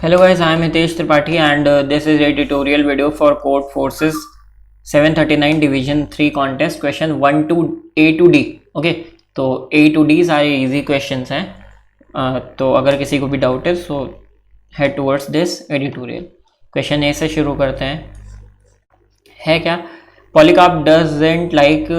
Hello guys, I am Hitesh Tripathi and this is a tutorial video for Code Forces 739 Division 3 contest question 1 to A to D. Okay, तो A to D सारे easy questions हैं. तो अगर किसी को भी doubt है so head towards this editorial. Question A से शुरू करते हैं. है क्या? Polycarp doesn't like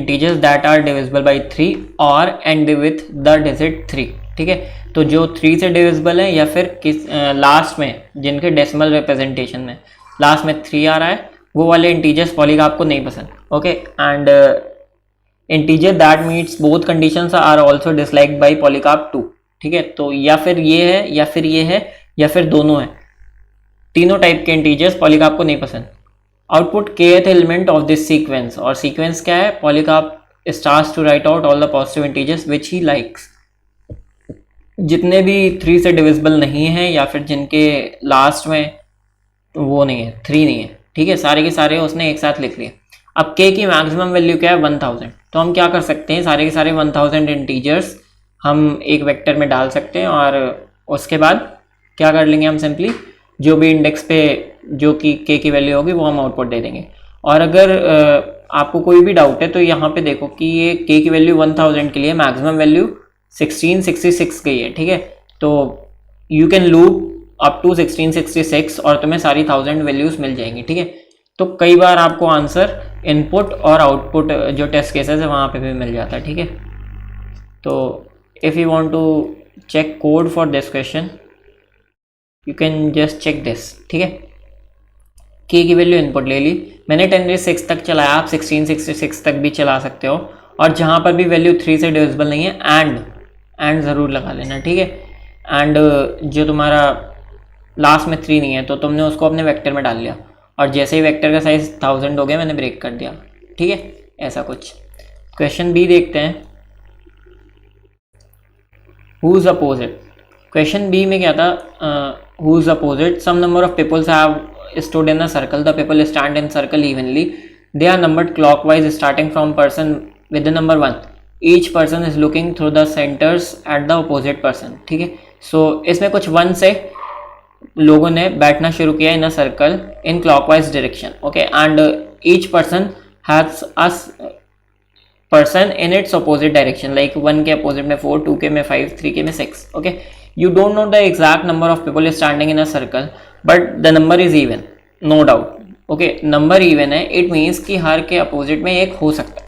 integers that are divisible by 3 or end with the digit 3. ठीक है, तो जो 3 से डिविजिबल है या फिर किस लास्ट में जिनके डेसिमल रिप्रेजेंटेशन में लास्ट में 3 आ रहा है वो वाले इंटीजर्स पॉलीकार्प को नहीं पसंद. Okay, and integer that meets both conditions are also disliked by Polycarp too. ठीक है, तो या फिर ये है या फिर ये है या फिर दोनों है, तीनों टाइप के इंटीजर्स पॉलीकार्प को नहीं पसंद. Output kth element of this sequence, और सीक्वेंस क्या है? Polycarp starts to write out all the positive integers which he likes. जितने भी 3 से डिविजिबल नहीं है या फिर जिनके लास्ट में वो नहीं है 3 नहीं है. ठीक है, सारे के सारे उसने एक साथ लिख लिए. अब k की मैक्सिमम वैल्यू क्या है? 1000. तो हम क्या कर सकते हैं, सारे के सारे 1000 इंटीजर्स हम एक वेक्टर में डाल सकते हैं और उसके बाद क्या कर लेंगे, हम सिंपली जो भी इंडेक्स पे जो कि k की वैल्यू होगी वो हम आउटपुट दे देंगे. और अगर आपको कोई भी डाउट है तो यहाँ पे देखो कि ये k की वैल्यू 1000 के लिए मैक्सिमम वैल्यू 1666 गई है. ठीक है, तो you can loop up to 1666 और तुम्हें सारी 1000 वैल्यूज मिल जाएंगी. ठीक है, तो कई बार आपको आंसर इनपुट और आउटपुट जो टेस्ट केसेस है वहाँ पे भी मिल जाता है. ठीक है, तो if you want to check code for this question you can just check this. ठीक है, k की वैल्यू इनपुट ले ली मैंने, 10⁶ तक चलाया, आप 1666 तक भी चला सकते हो. और जहाँ पर भी वैल्यू 3 से डिविजिबल नहीं है एंड ज़रूर लगा लेना. ठीक है, एंड जो तुम्हारा लास्ट में 3 नहीं है तो तुमने उसको अपने वेक्टर में डाल लिया और जैसे ही वेक्टर का साइज 1000 हो गया मैंने ब्रेक कर दिया. ठीक है, ऐसा कुछ. क्वेश्चन बी देखते हैं. Whose opposite. क्वेश्चन बी में क्या था? Whose opposite. Some number of peoples have stood in a circle. The people stand in circle evenly. They are numbered clockwise starting from person with the number 1. Each person is looking through the centers at the opposite person. ठीक है, so इसमें कुछ 1 से लोगों ने बैठना शुरू किया in a circle in clockwise direction. Okay, and each person has a person in its opposite direction. Like 1 के opposite में 4, 2 के में 5, 3 के में 6. Okay, you don't know the exact number of people standing in a circle but the number is even, no doubt. Okay, number even है, it means कि हर के opposite में एक हो सकता है.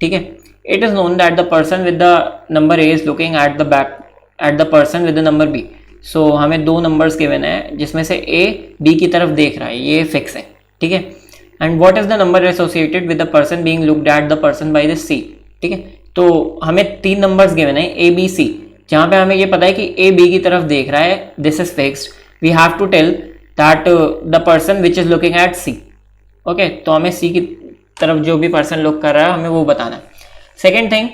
ठीक है, it is known that the person with the number A is looking at the back at the person with the number B. So हमें 2 नंबर्स गिवन है जिसमें से A B की तरफ देख रहा है, ये फिक्स है. ठीक है, and what is the number associated with the person being looked at the person by the C. ठीक है, तो हमें 3 नंबर्स गिवन है A B C, जहाँ पे हमें ये पता है कि A B की तरफ देख रहा है, this is fixed. We have to tell that the person which is looking at C. Okay, तो हमें C की तरफ जो भी पर्सन लुक कर रहा है हमें वो बताना है. सेकेंड थिंग,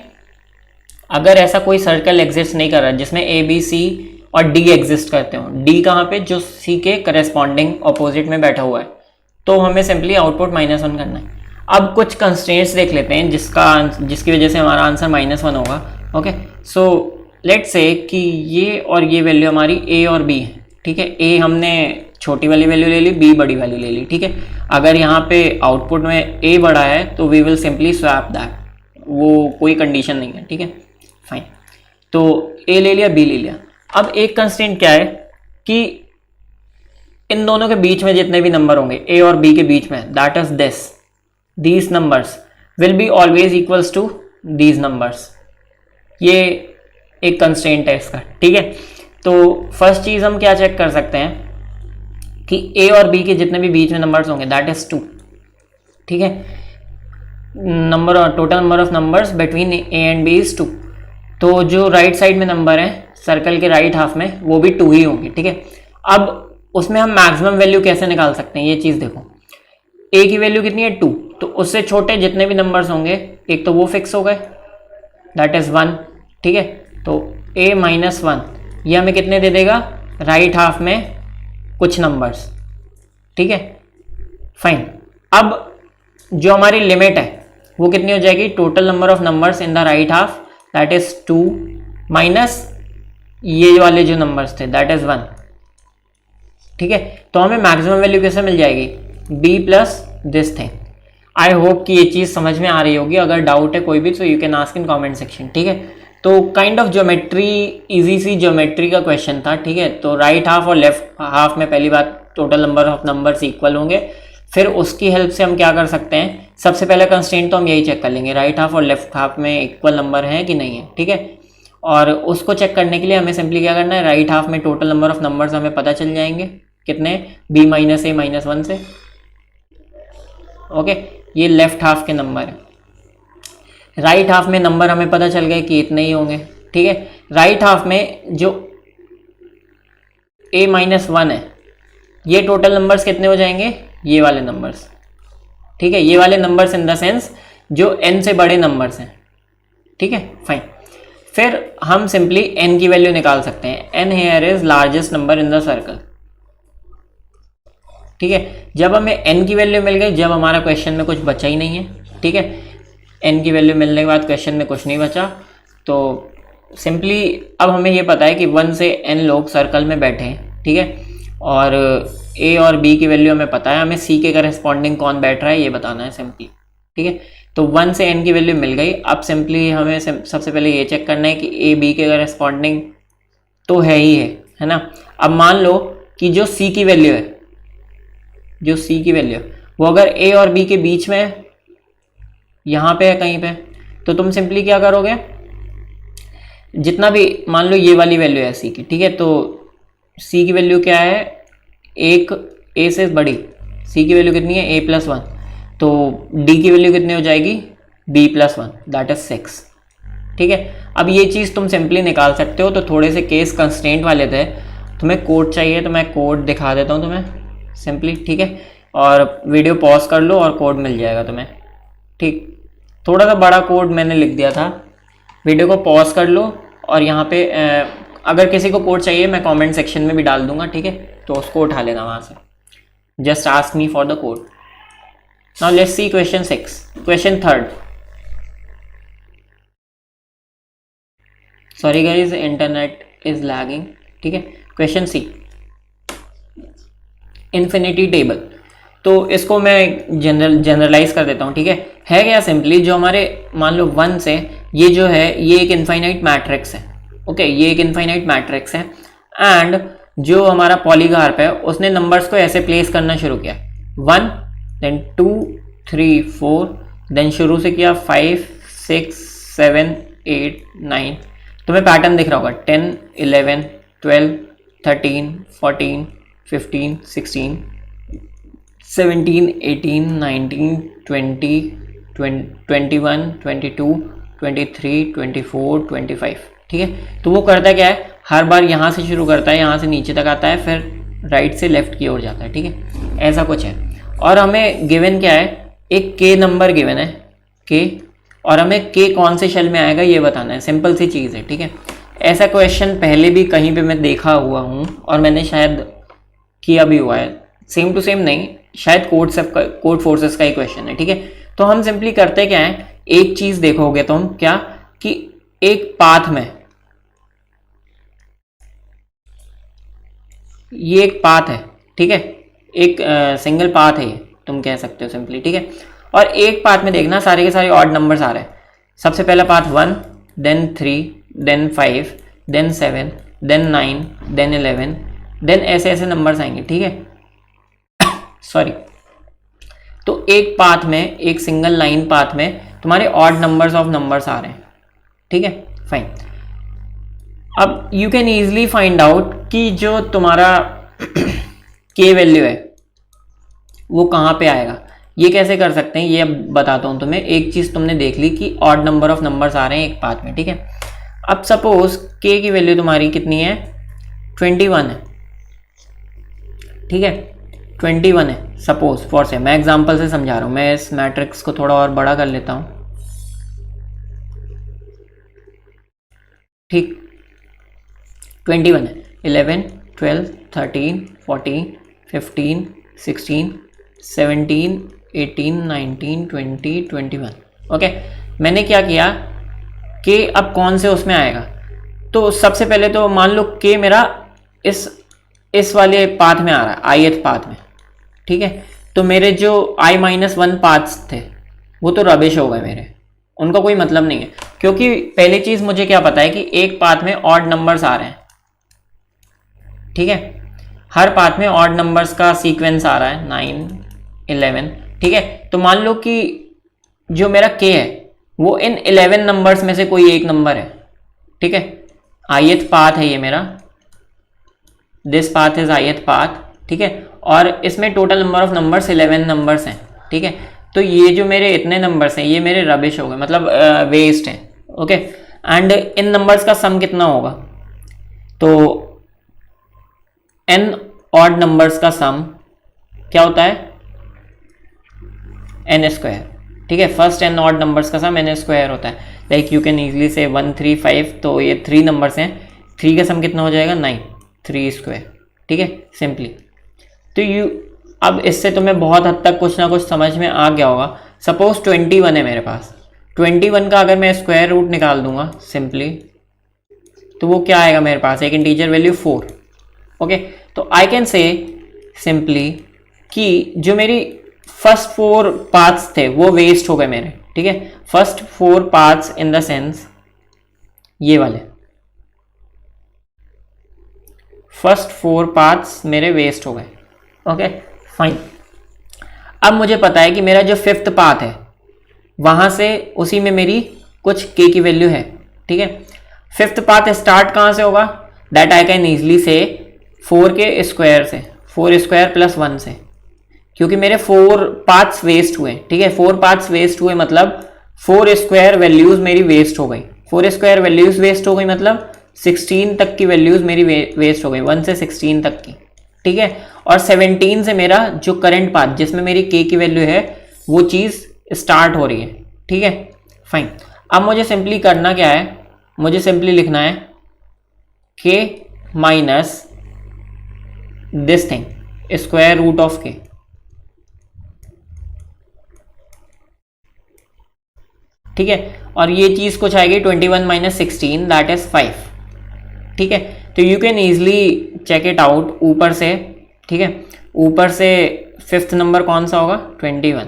अगर ऐसा कोई सर्कल एग्जिस्ट नहीं कर रहा जिसमें A B C और D एग्जिस्ट करते हो, D कहाँ पे? जो C के करेस्पॉन्डिंग ऑपोजिट में बैठा हुआ है, तो हमें सिंपली आउटपुट -1 करना है. अब कुछ कंस्ट्रेंट्स देख लेते हैं जिसकी वजह से हमारा आंसर -1 होगा. ओके, सो लेट्स से कि ये और ये वैल्यू हमारी A और B है. ठीक है, A हमने छोटी वाली वैल्यू ले ली, B बड़ी वाली ले ली. ठीक है, अगर यहाँ पे आउटपुट में A बड़ा है तो we will simply swap that, वो कोई कंडीशन नहीं है. ठीक है, फाइन. तो A ले लिया, B ले लिया. अब एक कंस्ट्रेंट क्या है कि इन दोनों के बीच में जितने भी नंबर होंगे A और B के बीच में, that is these numbers will be always equals to these numbers. ये एक कंस्ट्रेंट है इसका. ठीक है, तो फर्स्ट चीज हम क्या चेक कर सकते हैं कि A और B के जितने भी बीच में नंबर्स होंगे दैट इज 2. ठीक है, total number of numbers between A and B is 2. तो जो राइट साइड में नंबर है सर्कल के राइट हाफ में वो भी 2 ही होंगे. ठीक है, अब उसमें हम मैक्सिमम वैल्यू कैसे निकाल सकते हैं, ये चीज़ देखो. A की वैल्यू कितनी है? 2. तो उससे छोटे जितने भी नंबर्स होंगे एक तो वो फिक्स हो गए, दैट इज 1. ठीक है, तो A -1 ये हमें कितने दे देगा? राइट हाफ में कुछ नंबर्स. ठीक है, फाइन. अब जो हमारी लिमिट है वो कितनी हो जाएगी? Total number of numbers in the right half that is 2 minus ये वाले जो नंबर्स थे दैट इज 1. ठीक है। तो हमें मैक्सिमम वैल्यू कैसे मिल जाएगी, b plus this thing. I hope कि ये चीज़ समझ में आ रही होगी। अगर डाउट है कोई भी तो you can ask in comment section, ठीक है। तो kind of geometry, easy see geometry का क्वेश्चन था, ठीक है। तो राइट हाफ और लेफ्ट हाफ में पहली बात total number of numbers equal होंगे, फिर उसकी हेल्प से हम क्या कर सकते हैं, सबसे पहले कंस्ट्रेंट तो हम यही चेक कर लेंगे राइट हाफ और लेफ्ट हाफ में इक्वल नंबर है कि नहीं है, ठीक है। और उसको चेक करने के लिए हमें सिंपली क्या करना है, राइट हाफ में टोटल नंबर ऑफ नंबर्स हमें पता चल जाएंगे कितने, b माइनस a माइनस 1 से, ओके। ये लेफ्ट हाफ के नंबर है। राइट हाफ में नंबर हमें पता चल गए कि इतने ही होंगे, ठीक है। राइट हाफ में जो a माइनस 1 है, ये टोटल नंबर्स कितने हो जाएंगे, ये वाले नंबर्स, ठीक है। ये वाले नंबर्स इन द सेंस जो n से बड़े नंबर्स हैं, ठीक है, फाइन। फिर हम सिंपली n की वैल्यू निकाल सकते हैं। n here is largest number in the circle, ठीक है। जब हमें n की वैल्यू मिल गई, जब हमारा क्वेश्चन में कुछ बचा ही नहीं है, ठीक है। n की वैल्यू मिलने के बाद क्वेश्चन में कुछ नहीं बचा, तो सिंपली अब हमें ये पता है कि 1 से n लोग सर्कल में बैठे हैं, ठीक है। और a और b की वैल्यू हमें पता है, हमें c के करस्पॉन्डिंग कौन बैठ रहा है ये बताना है सिंपली, ठीक है। तो 1 से n की वैल्यू मिल गई। अब सिंपली हमें सबसे पहले ये चेक करना है कि a b के करस्पॉन्डिंग तो है ही है ना। अब मान लो कि जो c की वैल्यू है, जो c की वैल्यू वो अगर a और b के बीच में है, यहाँ पे है कहीं पे, तो तुम सिंपली क्या करोगे, जितना भी मान लो ये वाली वैल्यू है c की, ठीक है। तो c की वैल्यू क्या है, एक a से बड़ी, c की वैल्यू कितनी है, a प्लस 1, तो d की वैल्यू कितनी हो जाएगी, b प्लस 1, दैट इज 6, ठीक है। अब ये चीज़ तुम सिंपली निकाल सकते हो। तो थोड़े से केस कंस्ट्रेंट वाले थे, तुम्हें कोड चाहिए तो मैं कोड दिखा देता हूँ तुम्हें सिंपली, ठीक है। और वीडियो पॉज कर लो और कोड मिल जाएगा तुम्हें, ठीक। थोड़ा सा बड़ा कोड मैंने लिख दिया था, वीडियो को पॉज कर लो और यहाँ पे अगर किसी को कोड चाहिए मैं कमेंट सेक्शन में भी डाल दूंगा, ठीक है। तो उसको उठा लेना वहाँ से, just ask me for the code. Now let's see question 6, question 3rd। Sorry guys, internet is lagging, ठीक है। क्वेश्चन सी, इन्फिनिटी टेबल। तो इसको मैं जनरलाइज कर देता हूँ, ठीक है क्या, सिंपली जो हमारे मान लो 1 से ये जो है ये एक इनफाइनाइट मैट्रिक्स है, ओके। ये एक इनफाइनाइट मैट्रिक्स है एंड जो हमारा पॉलीगार्प है उसने नंबर्स को ऐसे प्लेस करना शुरू किया, 1 देन 2 3 4 देन शुरू से किया 5 6 7 8 9, तुम्हें पैटर्न दिख रहा होगा, 10 11 12 13 14 15 16 17 18 19 20 21 22 23 24 25, ठीक है। तो वो करता क्या है, हर बार यहाँ से शुरू करता है, यहाँ से नीचे तक आता है, फिर राइट से लेफ्ट की ओर जाता है, ठीक है। ऐसा कुछ है। और हमें गिवन क्या है, एक के नंबर गिवन है के, और हमें के कौन से शेल में आएगा ये बताना है, सिंपल सी चीज़ है, ठीक है। ऐसा क्वेश्चन पहले भी कहीं पे मैं देखा हुआ हूँ और मैंने शायद किया भी हुआ है, सेम टू सेम नहीं, शायद कोड फोर्सेस का ही क्वेश्चन है, ठीक है। तो हम सिंपली करते क्या है, एक चीज़ देखोगे तुम क्या, कि एक पाथ में, ये एक पाथ है, ठीक है, एक सिंगल पाथ है ये, तुम कह सकते हो सिंपली, ठीक है। और एक पाथ में देखना सारे के सारे ऑड नंबर्स आ रहे हैं। सबसे पहला path 1 then 3 then 5 then 7 then 9 then 11 then ऐसे ऐसे नंबर्स आएंगे, ठीक है। सॉरी। तो एक पाथ में, एक सिंगल लाइन पाथ में तुम्हारे ऑड नंबर्स ऑफ नंबर्स आ रहे हैं, ठीक है, फाइन। अब you can easily find out कि जो तुम्हारा के वैल्यू है वो कहाँ पे आएगा। ये कैसे कर सकते हैं ये अब बताता हूँ तुम्हें। एक चीज़ तुमने देख ली कि ऑड नंबर ऑफ नंबर्स आ रहे हैं एक पाथ में, ठीक है। अब सपोज के की वैल्यू तुम्हारी कितनी है, 21 है, ठीक है, 21 है सपोज फॉर से, मैं एग्जांपल से समझा रहा हूँ। मैं इस मैट्रिक्स को थोड़ा और बड़ा कर लेता हूँ, ठीक। 21 है, 11 12 13 14 15 16 17 18 19 20 21, ओके। मैंने क्या किया कि अब कौन से उसमें आएगा, तो सबसे पहले तो मान लो कि मेरा इस इस वाले पाथ में आ रहा है, ith पाथ में, ठीक है। तो मेरे जो i-1 पाथ्स थे वो तो रबिश हो गए मेरे, उनका कोई मतलब नहीं है, क्योंकि पहली चीज मुझे क्या पता है कि एक पाथ में ऑड नंबर्स आ रहे हैं, ठीक है। हर पाथ में ऑड नंबर्स का सीक्वेंस आ रहा है 9, 11, ठीक है। तो मान लो कि जो मेरा k है वो इन 11 नंबर्स में से कोई एक नंबर है, ठीक है। ith पाथ है ये मेरा, this path is ith path, ठीक है। और इसमें total number of numbers 11 numbers हैं, ठीक है। तो ये जो मेरे इतने नंबर्स हैं ये मेरे रबिश हो गए, मतलब वेस्ट हैं, ओके। एंड इन नंबर्स का सम कितना होगा, तो n ऑड नंबर्स का सम क्या होता है, n स्क्वायर, ठीक है। फर्स्ट n ऑड नंबर्स का सम n स्क्वायर होता है, लाइक यू कैन इजीली से 1, 3, 5, तो ये 3 नंबर्स हैं, 3 का सम कितना हो जाएगा 9, 3 स्क्वायर, ठीक है, सिंपली। तो अब इससे तुम्हें बहुत हद तक कुछ ना कुछ समझ में आ गया होगा। सपोज 21 है मेरे पास, 21 का अगर मैं स्क्वायर रूट निकाल दूंगा सिंपली, तो वो क्या आएगा मेरे पास, एक इंटीजर वैल्यू 4, ओके। तो आई कैन से सिंपली कि जो मेरी फर्स्ट 4 पाथ्स थे वो वेस्ट हो गए मेरे, ठीक है। First 4 paths in the sense ये वाले फर्स्ट 4 पाथ्स मेरे वेस्ट हो गए, ओके फाइन। अब मुझे पता है कि मेरा जो 5th पाथ है वहां से उसी में मेरी कुछ k की वैल्यू है, ठीक है। 5th पाथ स्टार्ट कहां से होगा, दैट आई कैन इजली से 4 के स्क्वायर से, 4 स्क्वायर प्लस 1 से, क्योंकि मेरे 4 पाथ्स वेस्ट हुए, ठीक है। 4 पाथ्स वेस्ट हुए मतलब 4 स्क्वायर वैल्यूज मेरी वेस्ट हो गई, 4 स्क्वायर वैल्यूज वेस्ट हो गई मतलब 16 तक की वैल्यूज मेरी वेस्ट हो गई, 1 से 16 तक की, ठीक है। और 17 से मेरा जो करंट पाथ जिसमें मेरी k की वैल्यू है वो चीज स्टार्ट हो रही है, ठीक है फाइन। अब मुझे सिंपली करना क्या है, मुझे सिंपली लिखना है k minus this thing square root of k, ठीक है। और ये चीज कुछ आएगी 21 माइनस 16 दैट इज 5, ठीक है। तो you can easily check it out ऊपर से, ठीक है। ऊपर से 5th नंबर कौन सा होगा, 21,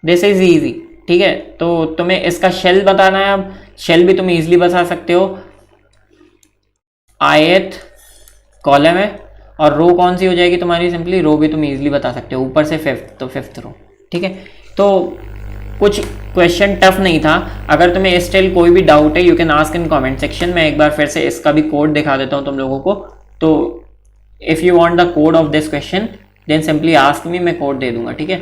दिस इज इजी, ठीक है। तो तुम्हें इसका शेल बताना है, अब शेल भी तुम इजीली बता सकते हो, ith कॉलम है और रो कौन सी हो जाएगी तुम्हारी, सिंपली रो भी तुम इजीली बता सकते हो, ऊपर से 5th तो 5th रो, ठीक है। तो कुछ क्वेश्चन टफ नहीं था, अगर तुम्हें स्टिल कोई भी डाउट है you can ask in comment section. मैं एक बार फिर से इसका भी कोड दिखा देता हूँ तुम लोगों को, तो if you want the code of this question then simply ask me, मैं कोड दे दूंगा, ठीक है।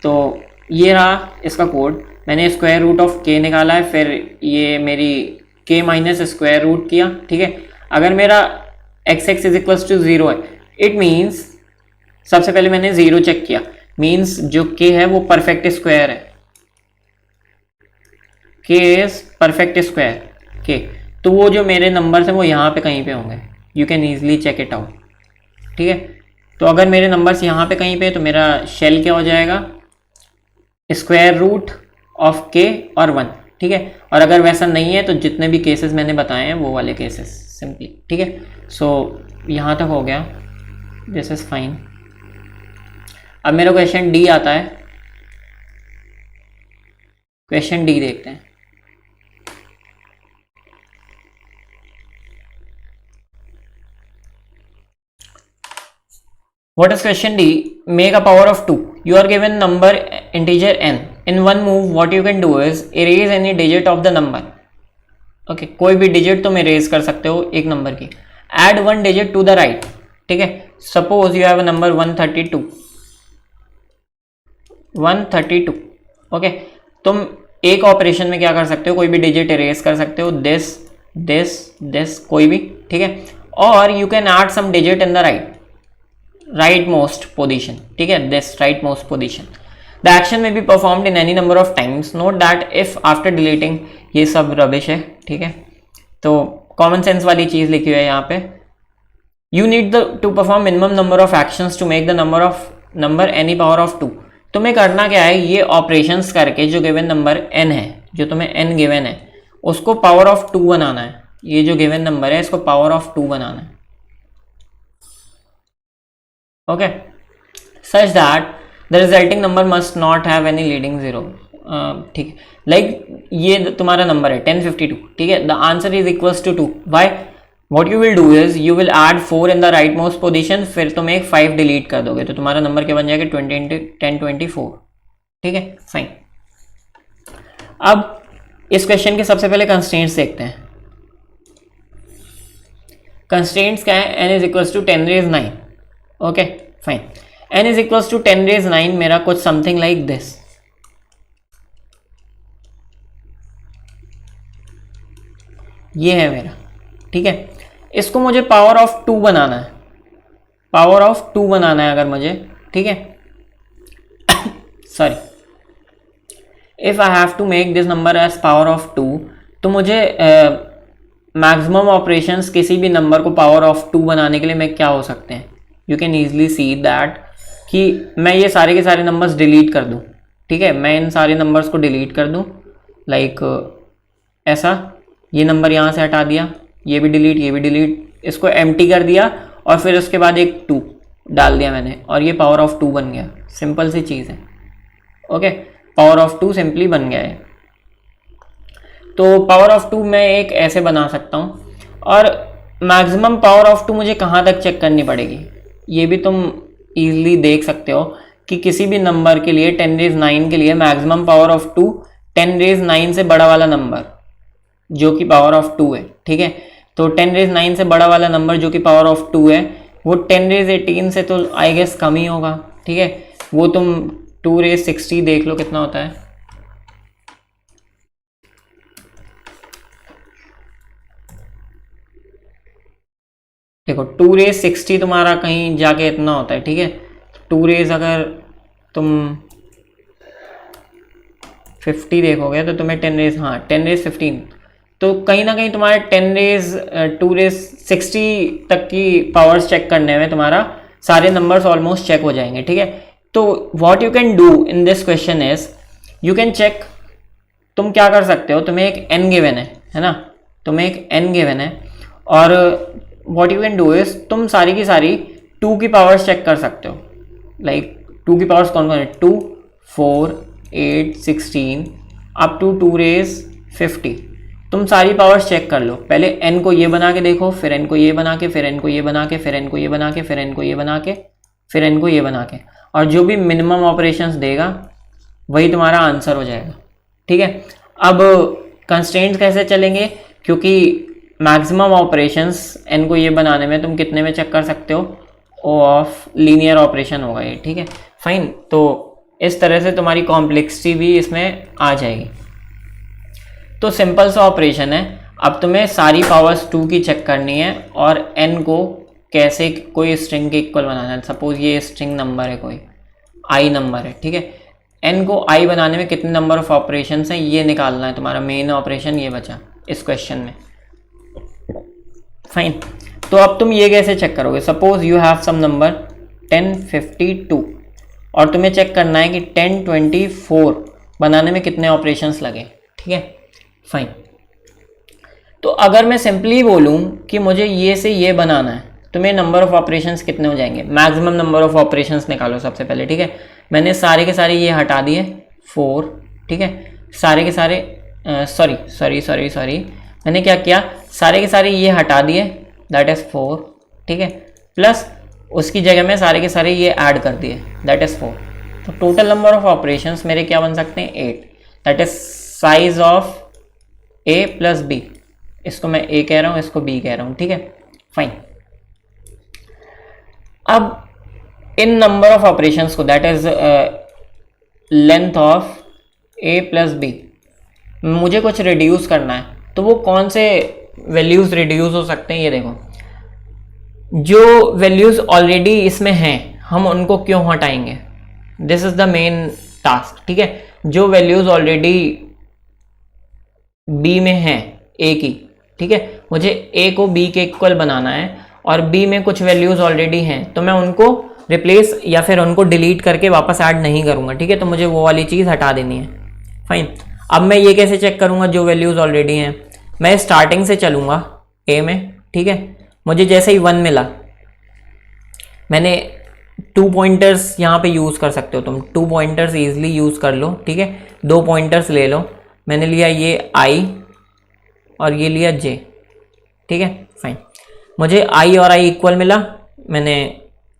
तो ये रहा इसका कोड, मैंने स्क्वायर रूट ऑफ k निकाला है, फिर ये मेरी k माइनस स्क्वायर रूट किया, ठीक है। अगर मेरा x इज इक्वल्स टू 0 है, इट मीन्स सबसे पहले मैंने 0 चेक किया, मीन्स जो k है वो परफेक्ट स्क्वायर है, k is perfect square k। तो वो जो मेरे नंबर्स हैं वो यहाँ पे कहीं पे होंगे, you can easily check it out, ठीक है। तो अगर मेरे नंबर्स यहाँ पे कहीं पे तो मेरा शेल क्या हो जाएगा, स्क्वायर रूट ऑफ k और 1, ठीक है। और अगर वैसा नहीं है तो जितने भी केसेस मैंने बताए हैं वो वाले केसेस सिंपली, ठीक है। सो यहाँ तक हो गया, दिस इज फाइन। अब मेरा क्वेश्चन डी आता है, क्वेश्चन डी देखते हैं। What is question D? Make a power of 2. You are given number integer n. In one move, what you can do is erase any digit of the number. Okay, कोई भी digit तुम erase कर सकते हो एक number की. Add one digit to the right. ठीक है. Suppose you have a number 132. 132. Okay. तुम एक ऑपरेशन में क्या कर सकते हो, कोई भी डिजिट erase कर सकते हो, this कोई भी, ठीक है. और you can add some digit in the right most position, ठीक है, this right most position. The action may be performed in any number of times. Note that if after deleting, ये सब रबिश है, ठीक है. तो कॉमन सेंस वाली चीज लिखी हुई है यहाँ पे. You need to perform minimum number of actions to make the number any power of 2. तुम्हें करना क्या है, ये ऑपरेशंस करके जो गिवन नंबर n है, जो तुम्हें n गिवन है, उसको पावर ऑफ 2 बनाना है. ये जो गिवन नंबर है इसको पावर ऑफ 2 बनाना है, okay, such that the resulting number must not have any leading zero. ठीक है, लाइक ये तुम्हारा नंबर है 1052, ठीक है, the answer is equals to 2। Why? What you will do is you will add 4 in the right most position, फिर तुम एक 5 डिलीट कर दोगे, तो तुम्हारा नंबर क्या बन जाएगा 20 इंटू 1024। ठीक है, फाइन। अब इस क्वेश्चन के सबसे पहले कंस्ट्रेंट्स देखते हैं। कंस्ट्रेंट्स क्या है? n is equals to 10 raise 9। Okay, fine. n is equals to 10 raise 9 मेरा कुछ समथिंग लाइक दिस। ये है मेरा, ठीक है। इसको मुझे पावर ऑफ 2 बनाना है, पावर ऑफ 2 बनाना है अगर मुझे, ठीक है। Sorry, if I have to make this number as power of 2, तो मुझे मैक्सिमम ऑपरेशंस किसी भी नंबर को पावर ऑफ 2 बनाने के लिए मैं क्या हो सकते हैं, you can easily see that कि मैं ये सारे के सारे नंबर्स डिलीट कर दूं, ठीक है। मैं इन सारे नंबर्स को डिलीट कर दूं, लाइक ऐसा, ये नंबर यहाँ से हटा दिया, ये भी डिलीट, ये भी डिलीट, इसको एम्प्टी कर दिया और फिर उसके बाद एक 2 डाल दिया मैंने, और ये पावर ऑफ 2 बन गया। सिंपल सी चीज़ है, ओके। पावर ऑफ 2 सिंपली बन गया है। तो पावर ऑफ 2 मैं एक ऐसे बना सकता हूँ, और मैक्सिमम पावर ऑफ 2 मुझे कहाँ तक चेक करनी पड़ेगी, ये भी तुम ईजिली देख सकते हो कि किसी भी नंबर के लिए 10 रेज 9 के लिए मैक्सिमम पावर ऑफ 2 10 रेज 9 से बड़ा वाला नंबर जो कि पावर ऑफ 2 है, ठीक है। तो 10 रेज 9 से बड़ा वाला नंबर जो कि पावर ऑफ 2 है, वो 10 रेज 18 से तो आई गेस कम ही होगा, ठीक है। वो तुम 2 रेज 60 देख लो कितना होता है। देखो 2 रेज 60 तुम्हारा कहीं जाके इतना होता है, ठीक है। 2 रेज अगर तुम 50 देखोगे तो तुम्हें 10 रेज, हाँ 10 रेज 15, तो कहीं ना कहीं तुम्हारे 10 रेज 2 रेज 60 तक की पावर्स चेक करने में तुम्हारा सारे नंबर्स ऑलमोस्ट चेक हो जाएंगे, ठीक है। तो what you can do in this question is you can check, तुम क्या कर सकते हो, तुम्हें एक n गिवन है ना, तुम्हें एक n गिवन है, और what you can do is तुम सारी की सारी 2 की पावर्स चेक कर सकते हो। लाइक 2 की पावर्स कौन कौन है, 2 4 8 16 अप टू 2 रेज 50। तुम सारी पावर्स चेक कर लो, पहले n को ये बना के देखो, फिर n को ये बना के, फिर n को ये बना के, फिर n को ये बना के, फिर n को ये बना के, फिर n को ये बना के, और जो भी मिनिमम ऑपरेशंस देगा वही तुम्हारा आंसर हो जाएगा, ठीक है। अब कंस्ट्रेंट्स कैसे चलेंगे, क्योंकि मैक्सिमम ऑपरेशंस n को ये बनाने में तुम कितने में चेक कर सकते हो, ओ ऑफ लीनियर ऑपरेशन होगा ये, ठीक है, फाइन। तो इस तरह से तुम्हारी कॉम्प्लेक्सिटी भी इसमें आ जाएगी। तो सिंपल सा ऑपरेशन है। अब तुम्हें सारी पावर्स 2 की चेक करनी है और n को कैसे कोई स्ट्रिंग के इक्वल बनाना है। सपोज ये स्ट्रिंग नंबर है, कोई i नंबर है, ठीक है। n को i बनाने में कितने नंबर ऑफ ऑपरेशंस हैं ये निकालना है, तुम्हारा मेन ऑपरेशन ये बचा इस क्वेश्चन में, फाइन। तो अब तुम ये कैसे चेक करोगे, suppose you have some number 1052 और तुम्हें चेक करना है कि 1024 बनाने में कितने ऑपरेशंस लगे, ठीक है, फाइन। तो अगर मैं सिंपली बोलूं कि मुझे ये से ये बनाना है, तो मेरे नंबर ऑफ ऑपरेशंस कितने हो जाएंगे, मैक्सिमम नंबर ऑफ ऑपरेशंस निकालो सबसे पहले, ठीक है। मैंने सारे के सारे ये हटा दिए 4, ठीक है, सारे के सारे सॉरी मैंने क्या किया, सारे के सारे ये हटा दिए, दैट इज़ 4, ठीक है, प्लस उसकी जगह में सारे के सारे ये ऐड कर दिए, दैट इज़ 4। तो टोटल नंबर ऑफ ऑपरेशंस मेरे क्या बन सकते हैं, 8, that is size of a plus B. इसको मैं a कह रहा हूँ, इसको b कह रहा हूँ, ठीक है, फाइन। अब इन नंबर ऑफ ऑपरेशंस को, that is length of a plus B, मुझे कुछ रिड्यूस करना है। तो वो कौन से वैल्यूज रिड्यूस हो सकते हैं, ये देखो, जो वैल्यूज ऑलरेडी इसमें हैं हम उनको क्यों हटाएंगे, this is the main task, ठीक है। जो वैल्यूज ऑलरेडी b में है a की, ठीक है, मुझे a को b के इक्वल बनाना है और b में कुछ वैल्यूज ऑलरेडी हैं, तो मैं उनको रिप्लेस या फिर उनको डिलीट करके वापस ऐड नहीं करूंगा, ठीक है। तो मुझे वो वाली चीज़ हटा देनी है, फाइन। अब मैं ये कैसे चेक करूंगा, जो वैल्यूज ऑलरेडी हैं, मैं स्टार्टिंग से चलूंगा a में, ठीक है। मुझे जैसे ही 1 मिला, मैंने 2 पॉइंटर्स यहाँ पे यूज़ कर सकते हो तुम, 2 पॉइंटर्स ईजिली यूज़ कर लो, ठीक है। 2 पॉइंटर्स ले लो, मैंने लिया ये I और ये लिया J, ठीक है, फाइन। मुझे I और I इक्वल मिला, मैंने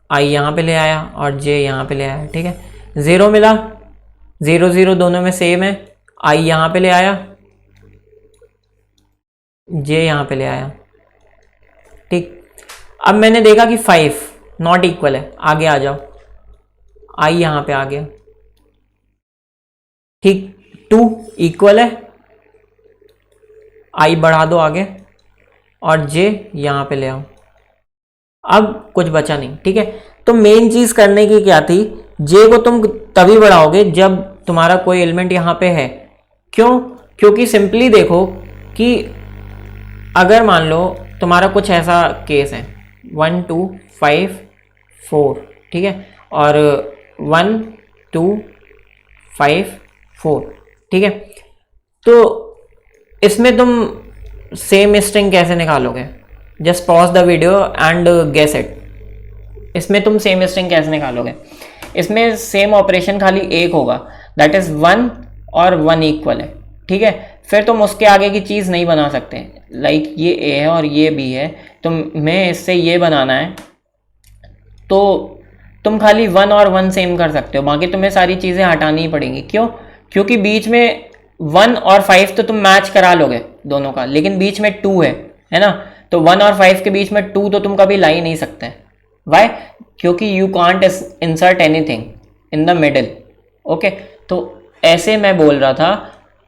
I यहाँ पे ले आया और J यहाँ पे ले आया, ठीक है। 0 मिला, 0 0 दोनों में सेम है, I यहाँ पे ले आया, J यहाँ पे ले आया, ठीक। अब मैंने देखा कि 5 नॉट इक्वल है, आगे आ जाओ, I यहाँ पे आ गया, ठीक। 2 इक्वल है, I बढ़ा दो आगे और J यहाँ पे ले आओ। अब कुछ बचा नहीं, ठीक है। तो मेन चीज करने की क्या थी, J को तुम तभी बढ़ाओगे जब तुम्हारा कोई एलिमेंट यहाँ पे है। क्यों? क्योंकि सिंपली देखो कि अगर मान लो तुम्हारा कुछ ऐसा केस है 1 2 5 4, ठीक है, और 1 2 5 4, ठीक है, तो इसमें तुम सेम स्ट्रिंग कैसे निकालोगे? Just pause the video and guess it. इसमें तुम सेम स्ट्रिंग कैसे निकालोगे? इसमें सेम ऑपरेशन खाली एक होगा, दैट इज 1 और 1 इक्वल है, ठीक है। फिर तुम उसके आगे की चीज़ नहीं बना सकते, लाइक ये A है और ये B है, तुम्हें इससे ये बनाना है, तो तुम खाली 1 और 1 सेम कर सकते हो, बाकी तुम्हें सारी चीज़ें हटानी ही पड़ेंगी। क्यों? क्योंकि बीच में 1 और 5 तो तुम मैच करा लोगे दोनों का, लेकिन बीच में 2 है ना, तो 1 और 5 के बीच में 2 तो तुम कभी ला ही नहीं सकते। वाई? क्योंकि you can't insert anything in the middle. Okay, तो ऐसे मैं बोल रहा था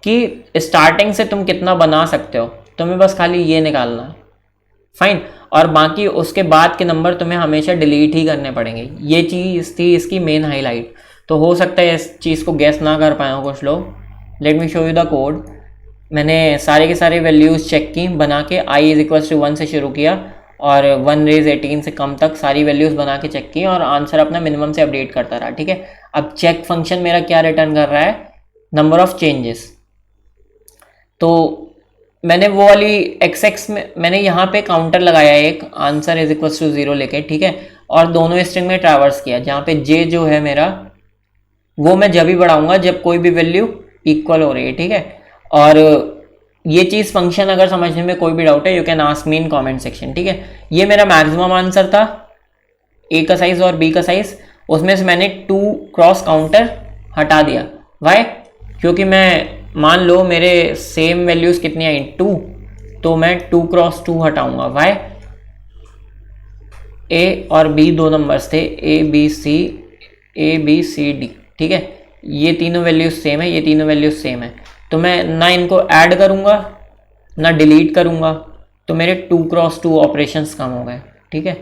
कि स्टार्टिंग से तुम कितना बना सकते हो, तुम्हें बस खाली ये निकालना है, फाइन। और बाकी उसके बाद के नंबर तुम्हें हमेशा डिलीट ही करने पड़ेंगे। ये चीज़ थी इसकी मेन हाईलाइट। तो हो सकता है इस चीज़ को गैस ना कर पाए हो कुछ लोग। Let me show you the code. मैंने सारे के सारे वैल्यूज़ चेक की बना के, I = 1 से शुरू किया और 1 रेज़ 18 से कम तक सारी वैल्यूज़ बना के चेक की और आंसर अपना मिनिमम से अपडेट करता रहा, ठीक है। अब चेक फंक्शन मेरा क्या रिटर्न कर रहा है? Number of changes. तो मैंने वो वाली XX में मैंने यहाँ पे काउंटर लगाया एक, आंसर = 0 लेके, ठीक है, और दोनों स्ट्रिंग में ट्रैवर्स किया, जहाँ पे J जो है मेरा वो मैं जब ही बढ़ाऊंगा जब कोई भी वैल्यू इक्वल हो रही है, ठीक है। और ये चीज़ फंक्शन अगर समझने में कोई भी डाउट है you can ask me in comment section, ठीक है। ये मेरा मैक्सिमम आंसर था, A का साइज और B का साइज, उसमें से मैंने 2 क्रॉस काउंटर हटा दिया। वाई? क्योंकि मैं मान लो मेरे सेम वैल्यूज़ कितनी आई 2, तो मैं 2 क्रॉस 2 हटाऊंगा। वाई? A और B 2 नंबर्स थे, A B C D, ठीक है। ये तीनों वैल्यूज सेम है, ये तीनों वैल्यूज सेम है, तो मैं ना इनको ऐड करूंगा ना डिलीट करूंगा, तो मेरे 2 क्रॉस 2 ऑपरेशंस कम हो गए, ठीक है।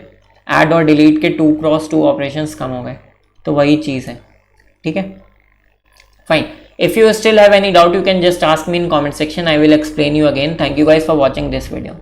ऐड और डिलीट के 2 क्रॉस 2 ऑपरेशंस कम हो गए, तो वही चीज़ है, ठीक है, fine. If you still have any doubt you can just ask me in comment section, I will explain you again. Thank you guys for watching this video.